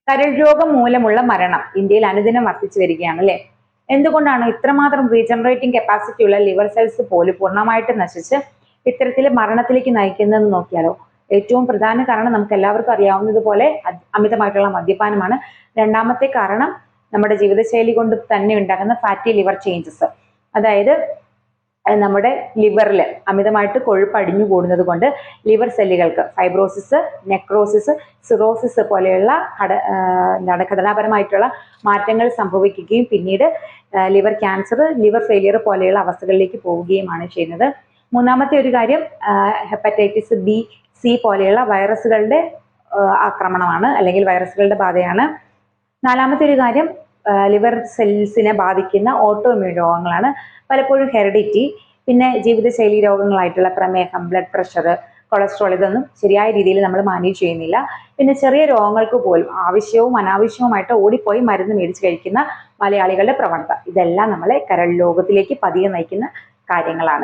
കരൾ രോഗം മൂലമുള്ള മരണം ഇന്ത്യയിൽ അനുദിനം വർദ്ധിച്ചു വരികയാണ് അല്ലെ. എന്തുകൊണ്ടാണ് ഇത്രമാത്രം റീജനറേറ്റിംഗ് കപ്പാസിറ്റി ഉള്ള ലിവർ സെൽസ് പോലും പൂർണ്ണമായിട്ട് നശിച്ച് ഇത്തരത്തിൽ മരണത്തിലേക്ക് നയിക്കുന്നതെന്ന് നോക്കിയാലോ? ഏറ്റവും പ്രധാന കാരണം നമുക്ക് എല്ലാവർക്കും അറിയാവുന്നതുപോലെ അമിതമായിട്ടുള്ള മദ്യപാനമാണ്. രണ്ടാമത്തെ കാരണം നമ്മുടെ ജീവിതശൈലി കൊണ്ട് തന്നെ ഉണ്ടാകുന്ന ഫാറ്റി ലിവർ ചേഞ്ചസ്, അതായത് നമ്മുടെ ലിവറിൽ അമിതമായിട്ട് കൊഴുപ്പ് അടിഞ്ഞു കൂടുന്നത് കൊണ്ട് ലിവർ സെല്ലുകൾക്ക് ഫൈബ്രോസിസ്, നെക്രോസിസ്, സിറോസിസ് പോലെയുള്ള ഘടനാപരമായിട്ടുള്ള മാറ്റങ്ങൾ സംഭവിക്കുകയും പിന്നീട് ലിവർ ക്യാൻസർ, ലിവർ ഫെയിലിയർ പോലെയുള്ള അവസ്ഥകളിലേക്ക് പോവുകയുമാണ് ചെയ്യുന്നത്. മൂന്നാമത്തെ ഒരു കാര്യം ഹെപ്പറ്റൈറ്റിസ് ബി, സി പോലെയുള്ള വൈറസുകളുടെ ആക്രമണമാണ്, അല്ലെങ്കിൽ വൈറസുകളുടെ ബാധയാണ്. നാലാമത്തെ ഒരു കാര്യം ലിവർ സെൽസിനെ ബാധിക്കുന്ന ഓട്ടോ ഇമ്മ്യൂൺ രോഗങ്ങളാണ്, പലപ്പോഴും ഹെറിഡിറ്റി. പിന്നെ ജീവിതശൈലി രോഗങ്ങളായിട്ടുള്ള പ്രമേഹം, ബ്ലഡ് പ്രഷർ, കൊളസ്ട്രോൾ, ഇതൊന്നും ശരിയായ രീതിയിൽ നമ്മൾ മാനേജ് ചെയ്യുന്നില്ല. പിന്നെ ചെറിയ രോഗങ്ങൾക്ക് പോലും ആവശ്യവും അനാവശ്യവുമായിട്ട് ഓടിപ്പോയി മരുന്ന് മേടിച്ച് കഴിക്കുന്ന മലയാളികളുടെ പ്രവണത, ഇതെല്ലാം നമ്മളെ കരൾ രോഗത്തിലേക്ക് പതിയെ നയിക്കുന്ന കാര്യങ്ങളാണ്.